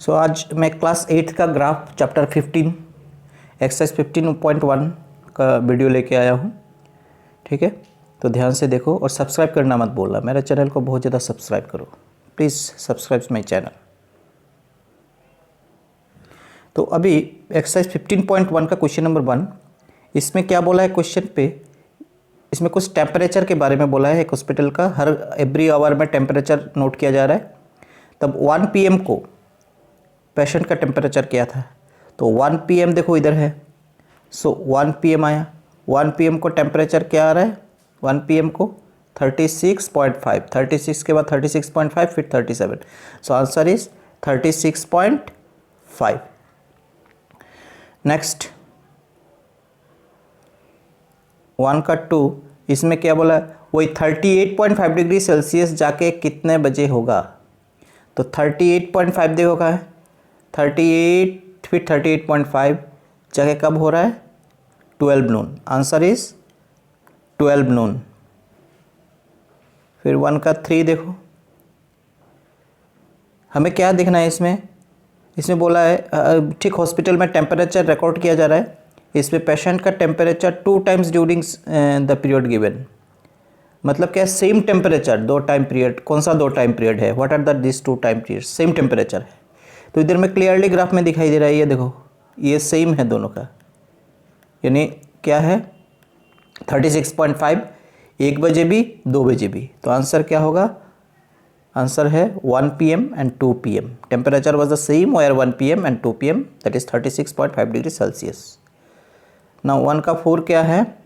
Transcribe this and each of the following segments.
सो आज मैं क्लास 8 का ग्राफ चैप्टर 15 एक्सरसाइज 15.1 का वीडियो लेके आया हूँ। ठीक है, तो ध्यान से देखो और सब्सक्राइब करना मत बोलना, मेरे चैनल को बहुत ज़्यादा सब्सक्राइब करो, प्लीज़ सब्सक्राइब माई चैनल। तो अभी एक्सरसाइज 15.1 का क्वेश्चन नंबर 1, इसमें क्या बोला है क्वेश्चन पे, इसमें कुछ टेम्परेचर के बारे में बोला है। एक हॉस्पिटल का हर एवरी आवर में टेम्परेचर नोट किया जा रहा है। तब 1 PM को पेशेंट का टेम्परेचर क्या था, तो 1 PM देखो इधर है। सो 1 PM आया, 1 PM को टेम्परेचर क्या आ रहा है, 1 PM को 36.5, 36 के बाद 36.5 फिर 37। सो आंसर इज 36.5। नेक्स्ट 1 का 2, इसमें क्या बोला, वही 38.5 डिग्री सेल्सियस जाके कितने बजे होगा, तो 38.5 देखो का है 38 फिर 38.5 जाके कब हो रहा है, 12 नून। आंसर इज 12 नून। फिर 1 का 3 देखो, हमें क्या देखना है इसमें, इसमें बोला है ठीक हॉस्पिटल में टेम्परेचर रिकॉर्ड किया जा रहा है। इसमें पेशेंट का temperature 2 times during the period given, मतलब क्या, सेम टेम्परेचर 2 टाइम पीरियड। कौन सा 2 टाइम पीरियड है, what are the this 2 time period, same temperature है। तो इधर में क्लियरली ग्राफ में दिखाई दे रहा है, ये देखो ये सेम है दोनों का, यानी क्या है 36.5 1 बजे भी 2 बजे भी। तो आंसर क्या होगा, आंसर है 1 PM and 2 PM। Temperature was the same wire 1 PM and 2 PM, that is 36.5 degree Celsius. Now 1 का 4 क्या है,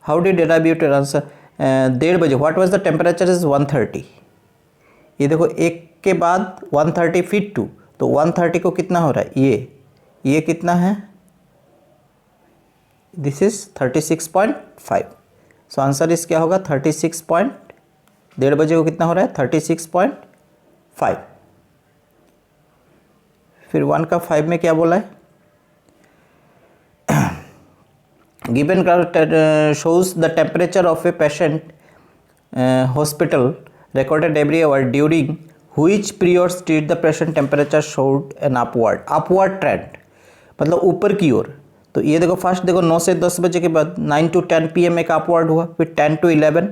how did derive your answer, 1:30 बजे what was the temperature is 130। ये देखो एक के बाद 130 फिर 2, तो 130 को कितना हो रहा है, ये कितना है, दिस इज 36.5। सो आंसर इस क्या होगा 1:30 बजे को कितना हो रहा है 36.5। फिर 1 का 5 में क्या बोला है, given graph shows the temperature of a patient hospital recorded every hour during which periods did the patient temperature showed an upward trend, मतलब ऊपर की ओर। तो ये देखो फर्स्ट देखो 9 से 10 बजे के बाद 9 to 10 PM एक अपवर्ड हुआ, फिर 10 to 11,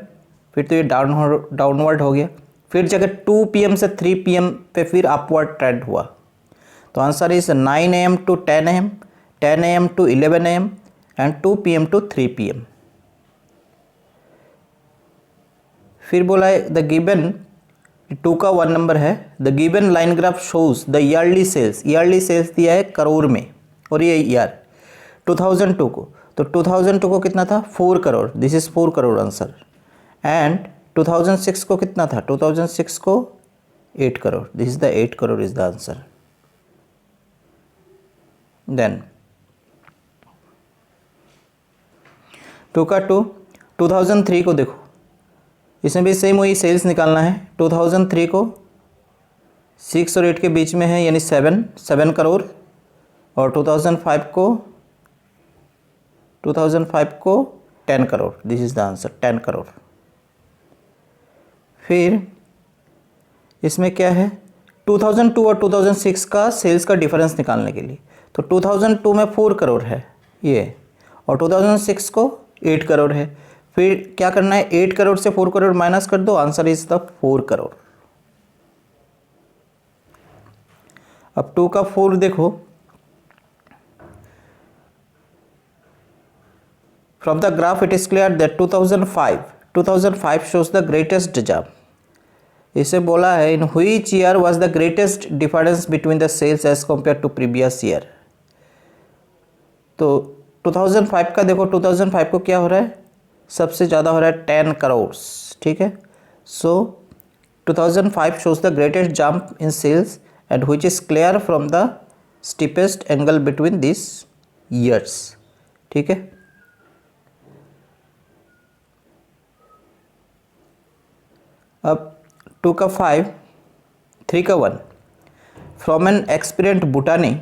फिर तो ये डाउनवर्ड हो गया, फिर जगह 2 PM से 3 PM पे फिर अपवर्ड ट्रेंड हुआ। तो answer is 9 AM to 10 AM, 10 AM to 11 AM and 2 PM to 3 PM। फिर बोला है द गिवन 2 का 1 नंबर है, the given line graph shows the yearly sales, yearly sales दिया है करोड़ में और ये ईयर 2002 को, तो 2002 को कितना था 4 crore, this is 4 crore answer. And 2006 को कितना था, 2006 को 8 crore, this is the 8 crore is the answer. Then 2 का 2, 2003 को देखो, इसमें भी सेम वही सेल्स निकालना है। 2003 को 6 और 8 के बीच में है, यानी 7 करोड़, और 2005 को 10 crore, this is the answer 10 crore. फिर इसमें क्या है 2002 और 2006 का सेल्स का डिफरेंस निकालने के लिए, तो 2002 में 4 करोड़ है ये, और 2006 को 8 करोड़ है। फिर क्या करना है, 8 करोड़ से 4 करोड़ माइनस कर दो, आंसर इज द 4 करोड़। अब 2 का 4 देखो, from the graph it is clear that 2005 shows the greatest jump. इसे बोला है in which year was the greatest difference between the sales as compare to previous year. तो 2005 का देखो, 2005 को क्या हो रहा है, सबसे ज़्यादा हो रहा है 10 करोड़। ठीक है, so 2005 shows the greatest jump in sales and which is clear from the steepest angle between this years. ठीक है, अब 2 का 5, 3 का 1, from an experiment botany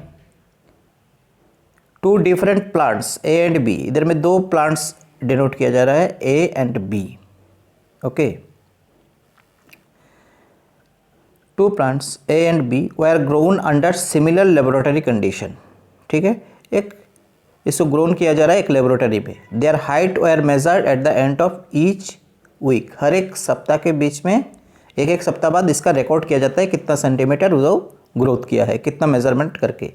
2 different plants A and B, इधर में 2 प्लांट्स डिनोट किया जा रहा है A and B। Okay, two plants A and B were grown under similar laboratory condition. ठीक है, एक इसको ग्रोन किया जा रहा है एक लेबोरेटरी में। Their height were measured at the end of each week. हर एक सप्ताह के बीच में एक एक सप्ताह बाद इसका रिकॉर्ड किया जाता है कितना सेंटीमीटर वो ग्रोथ किया है, कितना मेजरमेंट करके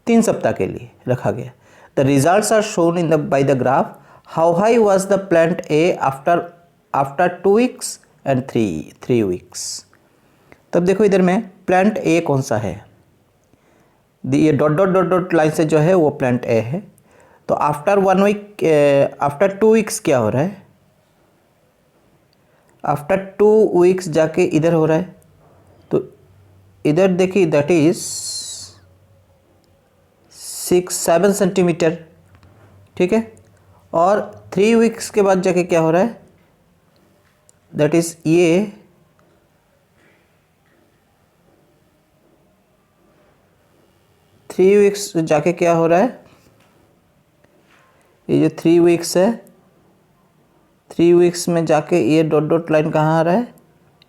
3 सप्ताह के लिए रखा गया। The results are shown in the by the graph. How high was the plant A after 2 weeks and 3 weeks. तब देखो इधर में प्लांट ए कौन सा है, ये dot dot dot dot line से जो है वो प्लांट ए है। तो आफ्टर 1 वीक, आफ्टर 2 वीक्स क्या हो रहा है, आफ्टर 2 वीक्स जाके इधर हो रहा है। तो इधर देखिए दैट इज 6-7 सेंटीमीटर। ठीक है, और 3 वीक्स के बाद जाके क्या हो रहा है, दैट इज ये 3 वीक्स जाके क्या हो रहा है, ये जो 3 वीक्स है, 3 वीक्स में जाके ये डॉट डॉट लाइन कहाँ आ रहा है,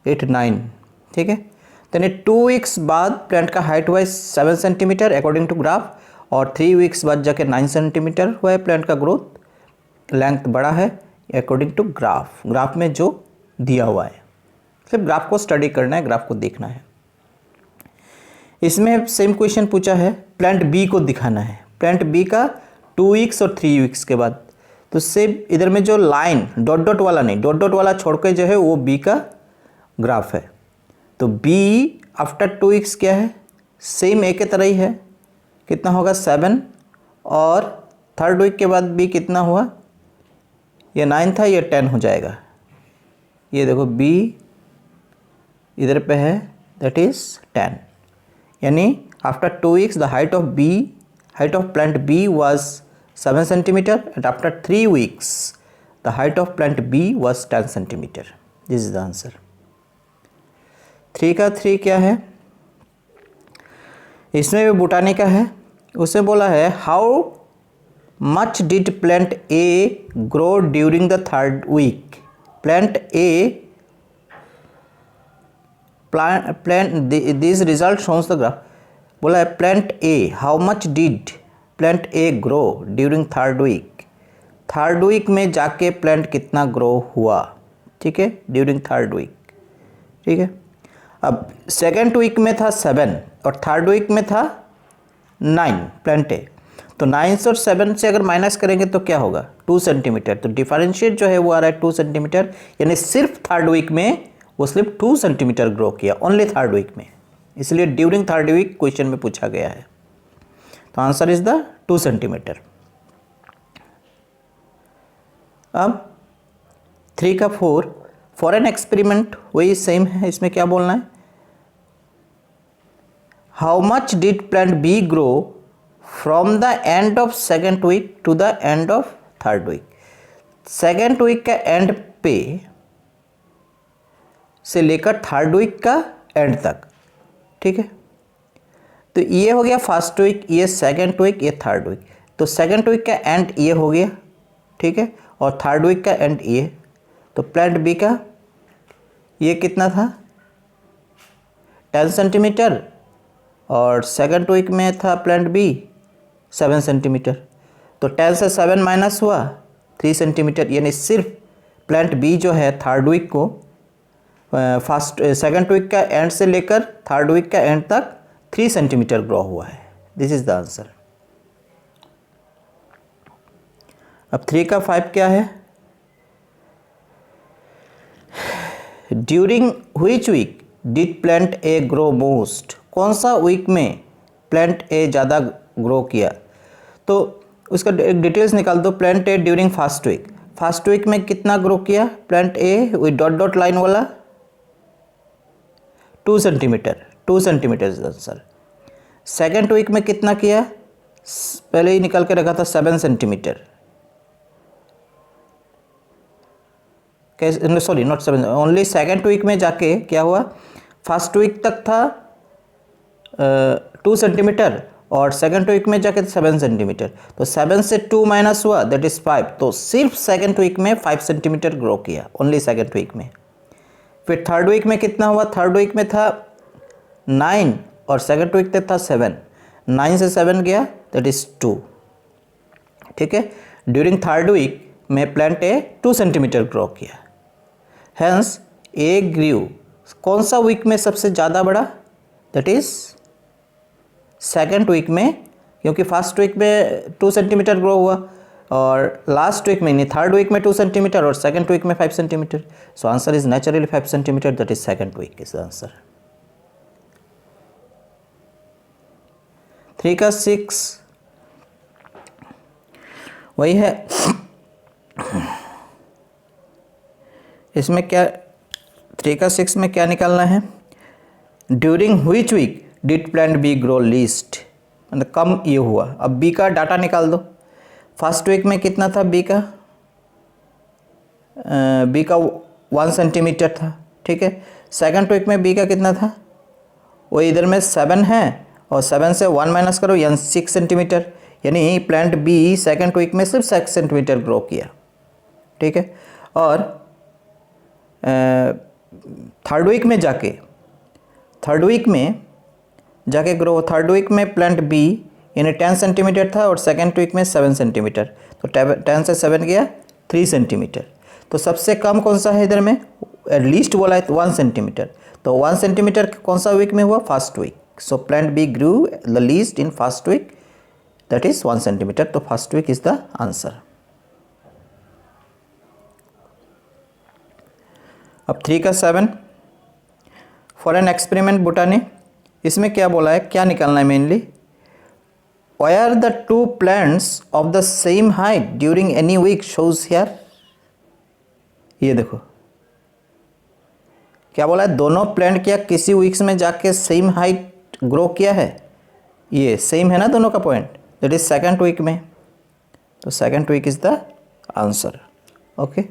8-9। ठीक है, तो यानी 2 वीक्स बाद प्लांट का हाइट हुआ है 7 सेंटीमीटर अकॉर्डिंग टू ग्राफ, और 3 वीक्स बाद जाके 9 सेंटीमीटर हुआ है प्लांट का ग्रोथ, लेंथ बढ़ा है अकॉर्डिंग टू ग्राफ में जो दिया हुआ है। सिर्फ ग्राफ को स्टडी करना है, ग्राफ को देखना है। इसमें सेम क्वेश्चन पूछा है, प्लांट बी को दिखाना है, प्लांट बी का 2 वीक्स और 3 वीक्स के बाद। तो सेम इधर में जो लाइन डॉट डॉट वाला नहीं, डॉट डॉट वाला छोड़ के जो है वो बी का ग्राफ है। तो बी आफ्टर 2 वीक्स क्या है, सेम ए के तरह ही है, कितना होगा 7, और 3rd वीक के बाद बी कितना हुआ, ये 9 था, ये 10 हो जाएगा। ये देखो बी इधर पे है, दैट इज 10। यानी after 2 weeks the height of plant B was 7 centimetre and after 3 weeks the height of plant B was 10 centimetre. This is the answer. 3 का 3 क्या है, इसमें भी बोटानी का है। उसने बोला है how much did plant A grow during the 3rd week. Plant A this result शोन्स द ग्राफ। बोला है plant A how much did plant A grow during 3rd week. 3rd week में जाके प्लांट कितना ग्रो हुआ। ठीक है, during 3rd week. ठीक है, अब 2nd वीक में था 7 और 3rd वीक में था 9 प्लांट ए। तो 9 और 7 से अगर माइनस करेंगे तो क्या होगा, 2 सेंटीमीटर। तो डिफरेंशिएट जो है वो आ रहा है 2 सेंटीमीटर, यानी सिर्फ 3rd वीक में वो सिर्फ 2 सेंटीमीटर ग्रो किया, ओनली 3rd वीक में। इसलिए ड्यूरिंग 3rd वीक क्वेश्चन में पूछा गया है। तो आंसर इज द 2 सेंटीमीटर। अब 3 का 4 फॉर एन एक्सपेरिमेंट, वही सेम है। इसमें क्या बोलना है, how much did plant B grow from the end of 2nd week to the end of 3rd week. 2nd week का एंड पे से लेकर 3rd वीक का एंड तक। ठीक है, तो ये हो गया 1st वीक, ये 2nd वीक, ये 3rd वीक। तो 2nd वीक का एंड ये हो गया। ठीक है, और 3rd वीक का एंड ये। तो प्लांट बी का ये कितना था, 10 सेंटीमीटर, और 2nd वीक में था प्लांट बी 7 सेंटीमीटर। तो 10 से 7 माइनस हुआ 3 सेंटीमीटर, यानी सिर्फ प्लांट बी जो है 3rd वीक को 2nd वीक का एंड से लेकर 3rd वीक का एंड तक 3 सेंटीमीटर ग्रो हुआ है। This is the answer. अब 3 का 5 क्या है, during which week did plant A grow most. कौन सा वीक में प्लांट ए ज़्यादा ग्रो किया। तो उसका डिटेल्स निकाल दो। Plant A during 1st week, 1st week में कितना ग्रो किया plant A with dot dot line वाला, 2 centimetre. 2 centimetre is answer. 2nd week में कितना किया, पहले ही निकाल के रखा था 7 सेंटीमीटर। कैसे, sorry not 7, only 2nd week में जाके क्या हुआ, 1st वीक तक था 2 सेंटीमीटर और 2nd वीक में जाके 7 सेंटीमीटर। तो 7 से 2 माइनस हुआ दैट इज 5। तो सिर्फ 2nd वीक में 5 सेंटीमीटर ग्रो किया, ओनली 2nd वीक में। फिर 3rd वीक में कितना हुआ, 3rd वीक में था 9 और सेकेंड वीक पे था 7, 9 से 7 गया दैट इज 2, ठीक है। ड्यूरिंग थर्ड वीक में प्लांट ए 2 सेंटीमीटर ग्रो किया, हेंस ए ग्रीव, कौन सा वीक में सबसे ज़्यादा बढ़ा, दैट इज सेकेंड वीक में, क्योंकि फर्स्ट वीक में 2 सेंटीमीटर ग्रो हुआ और लास्ट वीक में नहीं थर्ड वीक में 2 सेंटीमीटर और सेकेंड वीक में 5 centimetre, so answer is naturally 5 centimetre, that is second week is the answer. 3 का 6 वही है, इसमें क्या 3 का 6 में क्या निकालना है, during which week did plant B grow least, मतलब कम ये हुआ। अब बी का डाटा निकाल दो, फर्स्ट वीक में कितना था बी का, 1 सेंटीमीटर था, ठीक है। सेकंड वीक में बी का कितना था, वो इधर में 7 है और 7 से 1 माइनस करो यानी 6 सेंटीमीटर, यानी प्लांट बी सेकंड वीक में सिर्फ 6 सेंटीमीटर ग्रो किया, ठीक है। और थर्ड वीक में जाके ग्रो, थर्ड वीक में प्लांट बी यानी 10 सेंटीमीटर था और सेकंड वीक में 7 सेंटीमीटर, तो 10 से 7 गया 3 सेंटीमीटर। तो सबसे कम कौन सा है इधर में, लीस्ट बोला है 1 सेंटीमीटर, तो 1 सेंटीमीटर कौन सा वीक में हुआ, first week, so plant B grew the least in first week, that is 1 centimetre, तो first week is the answer. अब 3 का 7 फॉर एन एक्सपेरिमेंट बोटानी, इसमें क्या बोला है, क्या निकालना है mainly, were the 2 plants of the same height during any week shows here, ये देखो क्या बोला है, दोनों प्लांट क्या किसी वीक्स में जाके सेम हाइट ग्रो किया है, ये सेम है ना दोनों का point, that is second week में, तो second week is the answer, okay.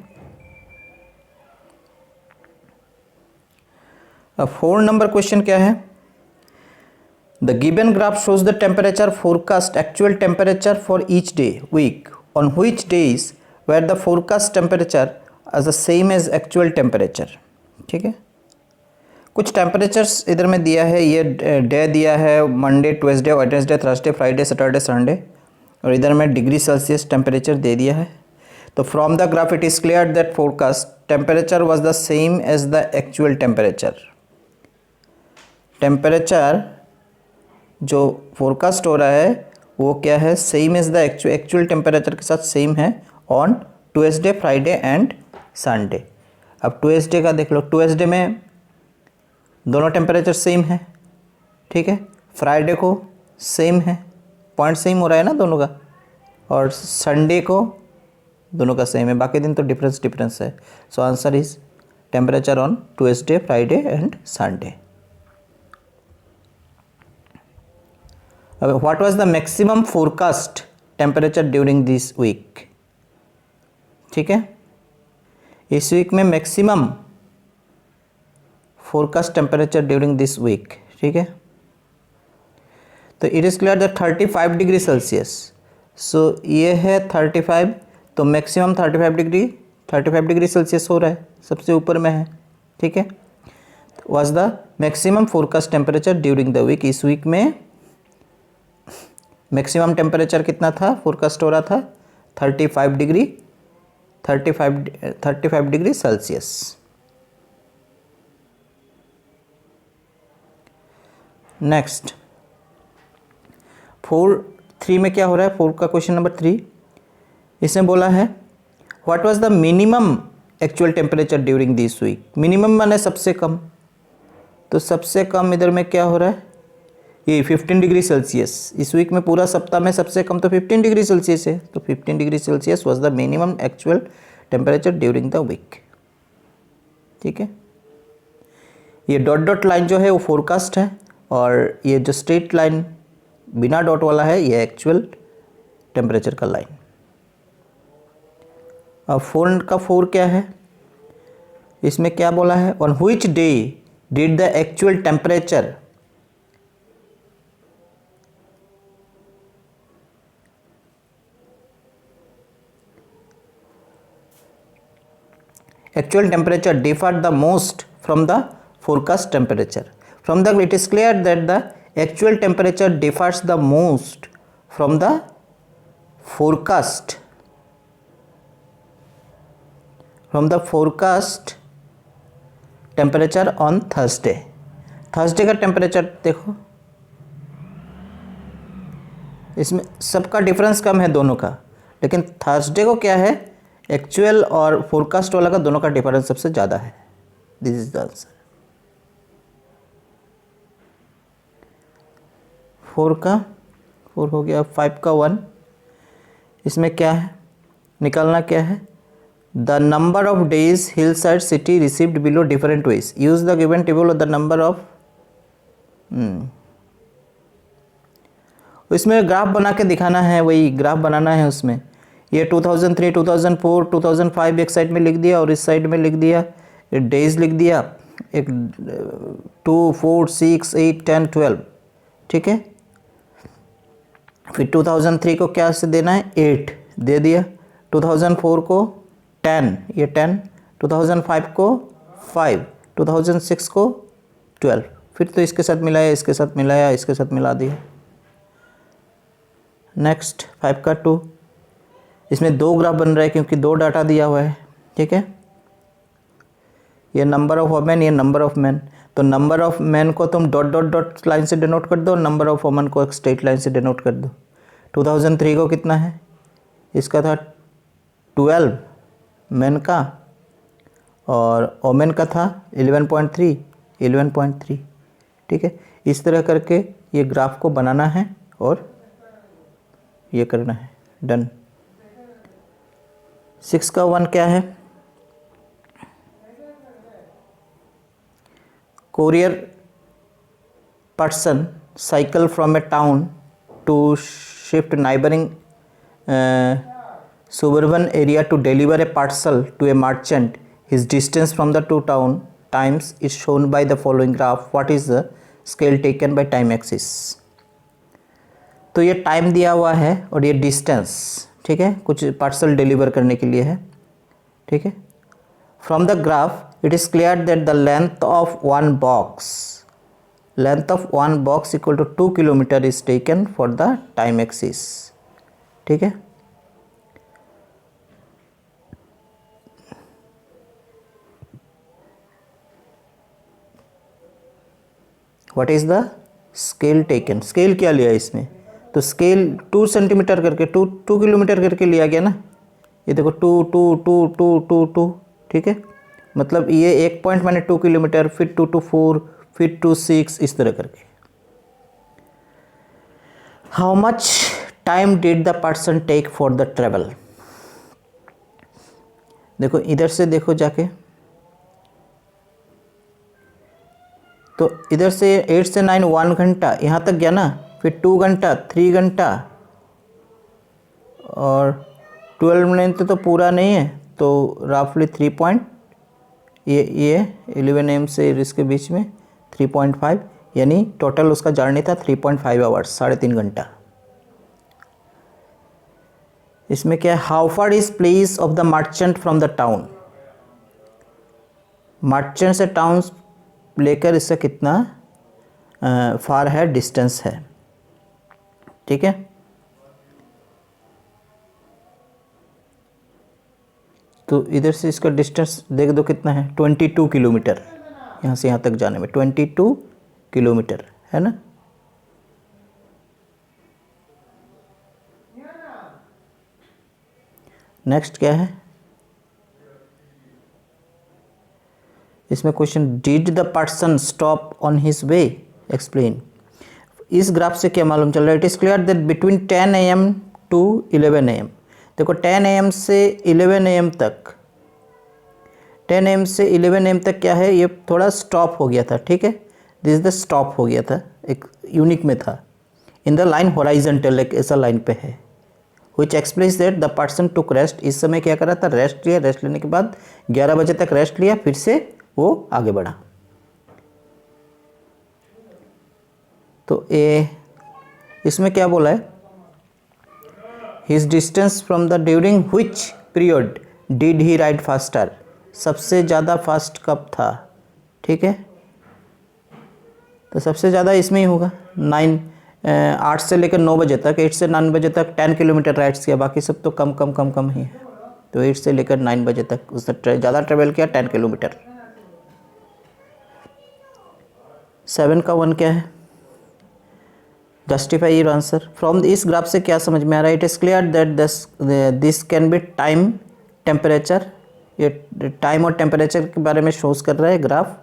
अब 4 नंबर क्वेश्चन क्या है, the given graph shows the temperature forecast actual temperature for each day week on which days were the forecast temperature as the same as actual temperature, ठीक है। कुछ temperatures इधर में दिया है, ये डे दिया है Monday, Tuesday, Wednesday, Thursday, Friday, Saturday, Sunday, और इधर में डिग्री सेल्सियस टेम्परेचर दे दिया है। तो from the graph it is clear that forecast temperature was the same as the actual temperature, temperature जो फोरकास्ट हो रहा है वो क्या है, same as the actual temperature के साथ सेम है on Tuesday, Friday and Sunday. अब ट्यूसडे का देख लो, ट्यूसडे में दोनों टेम्परेचर सेम है, ठीक है, फ्राइडे को सेम है, पॉइंट सेम हो रहा है ना दोनों का, और संडे को दोनों का सेम है, बाकी दिन तो डिफरेंस है, so answer is temperature on Tuesday, Friday and Sunday. अब what was the maximum forecast temperature during this week, ठीक है, इस वीक में maximum forecast temperature during this week, ठीक है। तो it is clear that 35 degree Celsius, so ये है 35, तो मैक्सिमम 35 डिग्री सेल्सियस हो रहा है, सबसे ऊपर में है, ठीक है। Was the maximum forecast temperature during the week, इस वीक में मैक्सिमम टेम्परेचर कितना था, फोरकास्ट हो रहा था 35 डिग्री सेल्सियस। नेक्स्ट 3 में क्या हो रहा है, 4 का क्वेश्चन नंबर 3, इसमें बोला है what was the minimum actual temperature during this week, minimum माने सबसे कम, तो सबसे कम इधर में क्या हो रहा है, ये 15 डिग्री सेल्सियस, इस वीक में पूरा सप्ताह में सबसे कम तो 15 डिग्री सेल्सियस है, तो 15 degree Celsius was the minimum actual temperature during the week, ठीक है। ये डॉट डॉट लाइन जो है वो फोरकास्ट है, और ये जो स्ट्रेट लाइन बिना डॉट वाला है ये एक्चुअल टेम्परेचर का लाइन। अब 4 का 4 क्या है, इसमें क्या बोला है, on which day did the actual temperature differed the most from the forecast temperature, From the it is clear that the actual temperature differs the most from the forecast temperature on Thursday. Thursday का temperature देखो, इसमें सबका difference कम है दोनों का, लेकिन Thursday को क्या है, एक्चुअल और फोरकास्ट वाला का दोनों का डिफरेंस सबसे ज़्यादा है। This is the answer. 4 हो गया, 5 का 1। इसमें क्या है, निकालना क्या है, the number of days hill side city received below different ways, use the given table of the number of. इसमें ग्राफ बना के दिखाना है, वही ग्राफ बनाना है उसमें। ये 2003, 2004, 2005 एक साइड में लिख दिया और इस साइड में लिख दिया, डेज लिख दिया, एक 2, 4, 6, 8, 10, 12, ठीक है। फिर 2003 को क्या से देना है, 8 दे दिया, 2004 को 10, ये 10, 2005 को 5, 2006 को 12, फिर तो इसके साथ मिलाया, इसके साथ मिलाया, इसके साथ मिला दिया। नेक्स्ट 5 का 2, इसमें 2 ग्राफ बन रहा है क्योंकि 2 डाटा दिया हुआ है, ठीक है। ये नंबर ऑफ वुमेन, ये नंबर ऑफ मैन, तो नंबर ऑफ मैन को तुम डॉट डॉट डॉट लाइन से डिनोट कर दो, नंबर ऑफ वुमेन को एक स्ट्रेट लाइन से डिनोट कर दो। 2003 को कितना है, इसका था 12 मैन का और वुमेन का था 11.3, ठीक है। इस तरह करके ये ग्राफ को बनाना है और ये करना है, डन। 6 का 1 क्या है, courier person cycle from a town to shift neighboring suburban area to deliver a parcel to a merchant. His distance from the two town times is shown by the following graph. What is the scale taken by time axis? तो ये time दिया हुआ है और ये distance, ठीक है, कुछ पार्सल डिलीवर करने के लिए है, ठीक है। From the graph it is clear that the length of one box equal to 2 kilometer is taken for the time axis, ठीक है। what is the scale taken, scale क्या लिया इसमें, तो स्केल 2 सेंटीमीटर करके 2 किलोमीटर करके लिया गया ना, ये देखो 2 2 2 2 2 2, ठीक है। मतलब ये एक पॉइंट मैंने 2 किलोमीटर, फिर 2 to 4, फिर 2 6, इस तरह करके। How much time did the person take for the travel, देखो इधर से देखो जाके, तो इधर से 8 से 9 1 घंटा यहाँ तक गया ना, फिर 2 घंटा, 3 घंटा और 12 मिनट तो पूरा नहीं है, तो रफली 3 पॉइंट, ये 11 AM से इसके बीच में 3.5, यानी टोटल उसका जर्नी था 3.5 आवर्स, 3.5 घंटा। इसमें क्या है, how far is place of the merchant from the town, merchant से टाउन लेकर इससे कितना फार है, डिस्टेंस है, ठीक है। तो इधर से इसका डिस्टेंस देख दो कितना है, 22 किलोमीटर, यहाँ से यहाँ तक जाने में 22 किलोमीटर है ना। नेक्स्ट क्या है, इसमें question, did the person stop on his way, explain. इस ग्राफ से क्या मालूम चल रहा है, it is clear that between 10 AM to 11 AM, देखो 10 AM से 11 AM तक, 10 AM से 11 AM तक क्या है, ये थोड़ा स्टॉप हो गया था, ठीक है। दिस इज द स्टॉप हो गया था, एक यूनिक में था, इन द लाइन हॉराइजॉन्टल, एक ऐसा लाइन पे है, विच explains that the person took rest. इस समय क्या करा था, रेस्ट लिया, रेस्ट लेने के बाद 11 बजे तक रेस्ट लिया, फिर से वो आगे बढ़ा। तो इसमें क्या बोला है, his distance from the during which period did he ride faster, सबसे ज़्यादा फास्ट कब था, ठीक है। तो सबसे ज़्यादा इसमें ही होगा 8 से लेकर 9 बजे तक, 8 से 9 बजे तक 10 किलोमीटर राइड्स किया, बाकी सब तो कम कम कम कम ही है। तो 8 से लेकर 9 बजे तक उसने ज़्यादा ट्रेवल किया 10 किलोमीटर। 7 का 1 क्या है? Justify your answer. फ्रॉम इस ग्राफ से क्या समझ में आ रहा है? It is clear that this can B time temperature, ये टाइम और टेम्परेचर के बारे में शोज कर रहा है ग्राफ,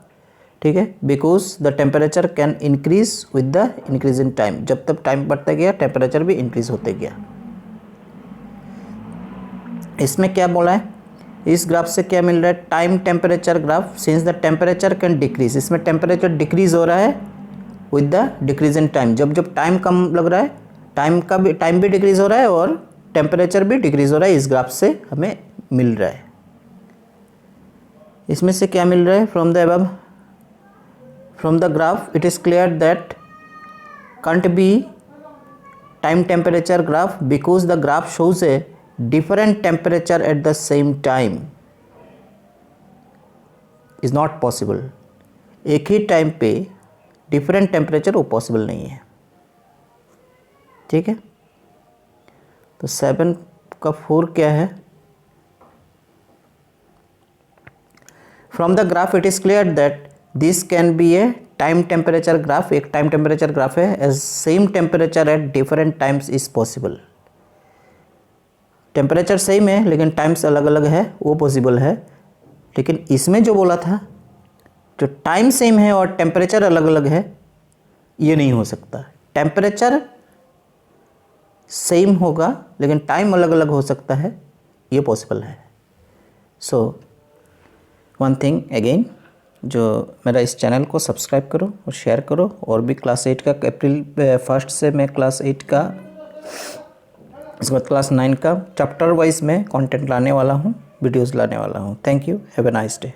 ठीक है। Because the temperature can increase with the increase in time, जब तक टाइम बढ़ता गया टेम्परेचर भी इंक्रीज होते गया। इसमें क्या बोला है? इस ग्राफ से क्या मिल रहा है? Time temperature graph, since the temperature can decrease, इसमें टेम्परेचर डिक्रीज हो रहा है with the decrease in time, जब जब टाइम कम लग रहा है टाइम भी डिक्रीज हो रहा है और टेम्परेचर भी डिक्रीज हो रहा है, इस ग्राफ से हमें मिल रहा है। इसमें से क्या मिल रहा है? From the above, from the graph it is clear that can't be time temperature graph because the graph shows a different temperature at the same time is not possible। एक ही टाइम पे डिफरेंट टेम्परेचर वो possible नहीं है, ठीक है। तो 7 का 4 क्या है? From the graph it is clear that this can be a time temperature graph, एक टाइम टेम्परेचर ग्राफ है, as same temperature at different times is possible. Temperature same है लेकिन टाइम्स अलग अलग है, वो पॉसिबल है। लेकिन इसमें जो बोला था, जो टाइम सेम है और टेम्परेचर अलग अलग है, ये नहीं हो सकता। टेम्परेचर सेम होगा लेकिन टाइम अलग अलग हो सकता है, ये पॉसिबल है। सो वन थिंग अगेन, जो मेरा इस चैनल को सब्सक्राइब करो और शेयर करो, और भी क्लास 8 का अप्रैल 1 से मैं क्लास 8 का, इसके बाद क्लास 9 का चैप्टर वाइज में कंटेंट लाने वाला हूँ, वीडियोस लाने वाला हूँ। Thank you, have a nice day.